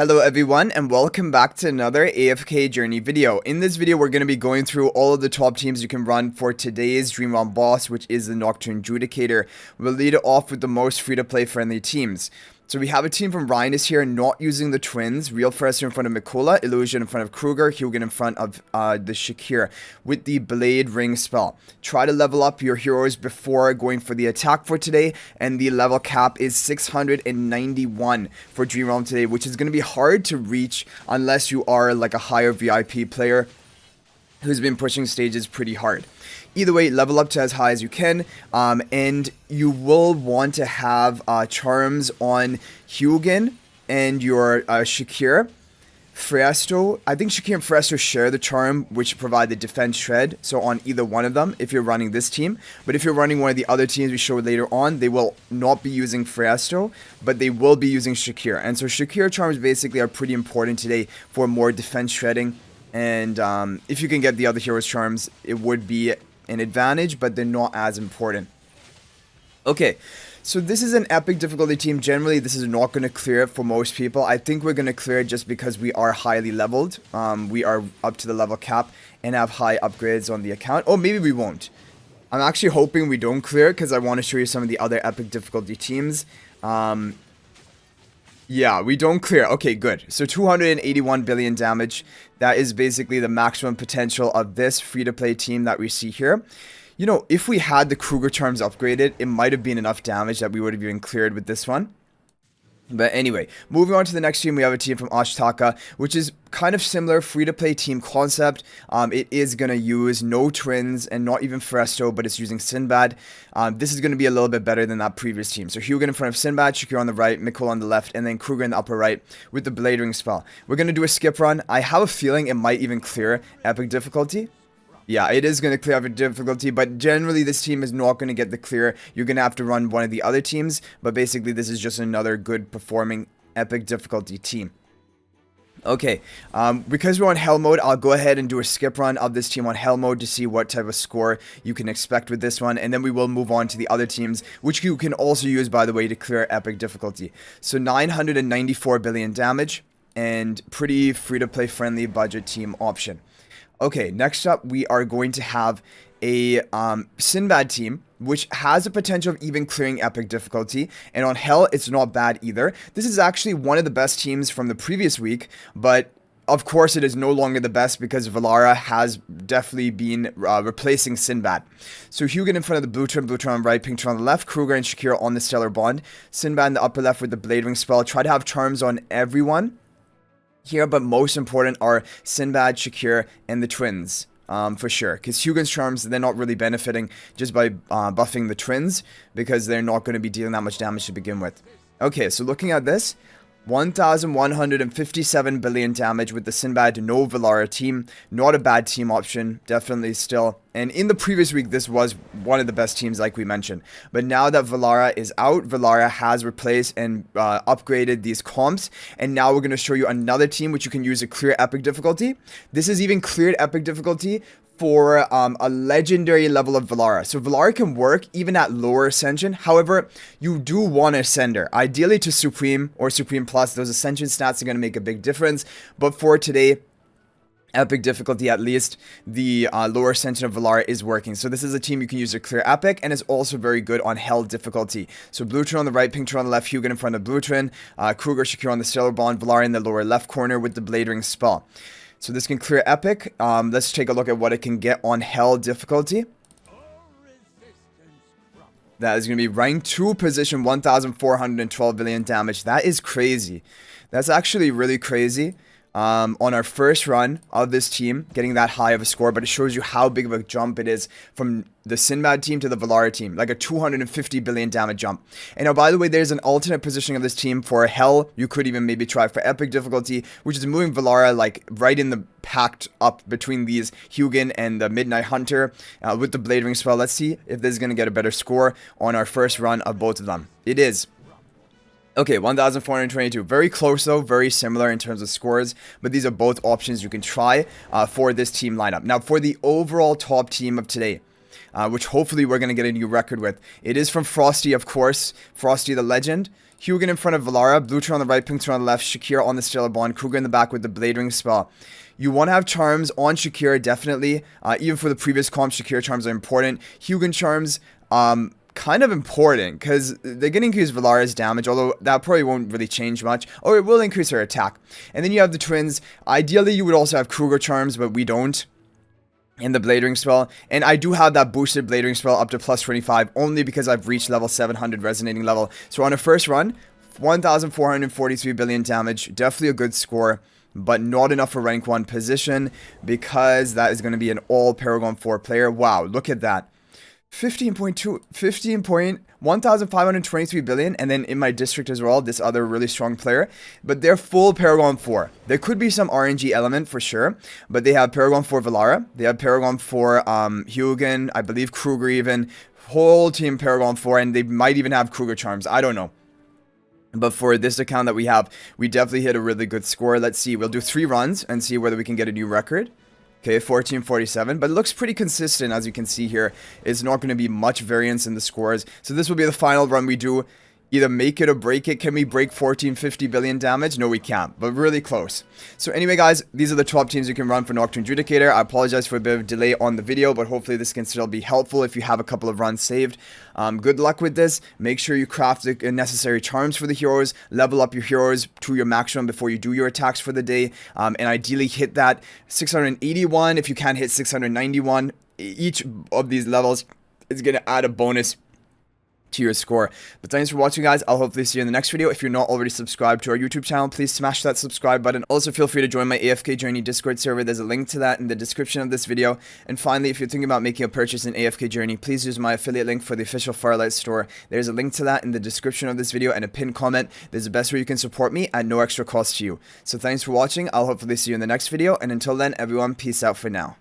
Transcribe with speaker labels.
Speaker 1: Hello everyone and welcome back to another AFK journey video. In this video we're going to be going through all of the top teams you can run for today's Dream Realm boss, which is the Nocturne Judicator. We'll lead it off with the most free-to-play friendly teams. So we have a team from Rhinus here, not using the twins. Real Fresher in front of Mikola, Illusion in front of Kruger, Hugin in front of the Shakir with the Blade Ring spell. Try to level up your heroes before going for the attack for today, and the level cap is 691 for Dream Realm today, which is going to be hard to reach unless you are like a higher VIP player who's been pushing stages pretty hard. Either way, level up to as high as you can, and you will want to have charms on Hugin and your Shakir. Fresto, I think Shakir and Fresto share the charm which provide the defense shred, so on either one of them if you're running this team. But if you're running one of the other teams we showed later on, they will not be using Fresto, but they will be using Shakir. And so Shakir charms basically are pretty important today for more defense shredding. And if you can get the other heroes charms, it would be an advantage, but they're not as important. Okay, so this is an epic difficulty team. Generally, this is not going to clear it for most people. I think we're going to clear it just because we are highly leveled. We are up to the level cap and have high upgrades on the account. Oh, maybe we won't. I'm actually hoping we don't clear it because I want to show you some of the other epic difficulty teams. Yeah, we don't clear. Okay, good. So 281 billion damage. That is basically the maximum potential of this free-to-play team that we see here. You know, if we had the Kruger charms upgraded, it might have been enough damage that we would have even cleared with this one. But anyway, moving on to the next team, we have a team from Ashtaka, which is kind of similar free-to-play team concept. It is going to use no twins and not even Fresto, but it's using Sinbad. This is going to be a little bit better than that previous team. So Hugin in front of Sinbad, Shakir on the right, Mikola on the left, and then Kruger in the upper right with the Blade Ring spell. We're going to do a skip run. I have a feeling it might even clear epic difficulty. Yeah, it is going to clear epic difficulty, but generally this team is not going to get the clear. You're going to have to run one of the other teams, but basically this is just another good performing epic difficulty team. Okay, because we're on hell mode, I'll go ahead and do a skip run of this team on hell mode to see what type of score you can expect with this one, and then we will move on to the other teams, which you can also use, by the way, to clear epic difficulty. So 994 billion damage, and pretty free-to-play friendly budget team option. Okay, next up, we are going to have a Sinbad team, which has a potential of even clearing epic difficulty. And on Hell, it's not bad either. This is actually one of the best teams from the previous week, but of course it is no longer the best because No-Velara has definitely been replacing Sinbad. So Hugin in front of the blue twin on the right, pink twin on the left, Kruger and Shakir on the Stellar Bond, Sinbad in the upper left with the Blade Ring spell. Try to have charms on everyone here, but most important are Sinbad, Shakir, and the twins, for sure. Because Hugin's charms, they're not really benefiting just by buffing the twins, because they're not going to be dealing that much damage to begin with. Okay, so looking at this, 1,157 billion damage with the Sinbad No-Velara team. Not a bad team option, definitely still. And in the previous week, this was one of the best teams like we mentioned. But now that Velara is out, Velara has replaced and upgraded these comps. And now we're going to show you another team which you can use to clear epic difficulty. This is even cleared epic difficulty for a legendary level of Velara. So Velara can work even at lower ascension. However, you do want to ascend her. Ideally to Supreme or Supreme Plus. Those ascension stats are going to make a big difference. But for today, epic difficulty at least, the lower ascension of Velara is working. So this is a team you can use to clear epic, and is also very good on hell difficulty. So blue twin on the right, pink twin on the left, Hugin in front of blue twin, Kruger, Shakir on the Stellar Bond, Velara in the lower left corner with the Blade Ring spell. So this can clear epic. Let's take a look at what it can get on hell difficulty. That is going to be rank 2 position, 1,412 billion damage. That is crazy. That's actually really crazy. On our first run of this team, getting that high of a score, but it shows you how big of a jump it is from the Sinbad team to the Velara team, like a 250 billion damage jump. And now, by the way, there's an alternate positioning of this team for Hell. You could even maybe try for epic difficulty, which is moving Velara like right in the packed up between these Hugin and the Midnight Hunter with the Blade Ring spell. Let's see if this is going to get a better score on our first run of both of them. It is. Okay, 1,422. Very close though, very similar in terms of scores, but these are both options you can try for this team lineup. Now, for the overall top team of today, which hopefully we're going to get a new record with, it is from Frosty, of course. Frosty the Legend. Hugin in front of Velara, Blue Turn on the right, Pink Turn on the left, Shakira on the Stellar Bond, Kruger in the back with the Blade Ring spell. You want to have charms on Shakira, definitely. Even for the previous comp, Shakira charms are important. Hugin charms, kind of important because they're going to increase Velara's damage, although that probably won't really change much. Or it will increase her attack. And then you have the twins. Ideally, you would also have Kruger charms, but we don't in the Blade Ring spell. And I do have that boosted Blade Ring spell up to plus 25 only because I've reached level 700 resonating level. So on a first run, 1,443 billion damage. Definitely a good score, but not enough for rank 1 position because that is going to be an all Paragon 4 player. Wow, look at that. 1,523 billion, and then in my district as well, this other really strong player, but they're full Paragon 4. There could be some RNG element for sure, but they have Paragon 4 Velara, they have Paragon 4 Hugin, I believe Kruger even, whole team Paragon 4, and they might even have Kruger charms, I don't know. But for this account that we have, we definitely hit a really good score. Let's see, we'll do 3 runs and see whether we can get a new record. Okay, 1447, but it looks pretty consistent as you can see here. It's not going to be much variance in the scores. So this will be the final run we do. Either make it or break it. Can we break 1450 billion damage? No, we can't, but really close. So anyway, guys, these are the top teams you can run for Nocturne Judicator. I apologize for a bit of delay on the video, but hopefully this can still be helpful if you have a couple of runs saved. Good luck with this. Make sure you craft the necessary charms for the heroes. Level up your heroes to your maximum before you do your attacks for the day. And ideally hit that 681. If you can't hit 691, each of these levels is going to add a bonus to your score. But thanks for watching, guys. I'll hopefully see you in the next video. If you're not already subscribed to our YouTube channel, please smash that subscribe button. Also, feel free to join my AFK Journey Discord server. There's a link to that in the description of this video. And finally, if you're thinking about making a purchase in AFK Journey, please use my affiliate link for the official Firelight store. There's a link to that in the description of this video and a pinned comment. There's the best way you can support me at no extra cost to you. So thanks for watching. I'll hopefully see you in the next video. And until then, everyone, peace out for now.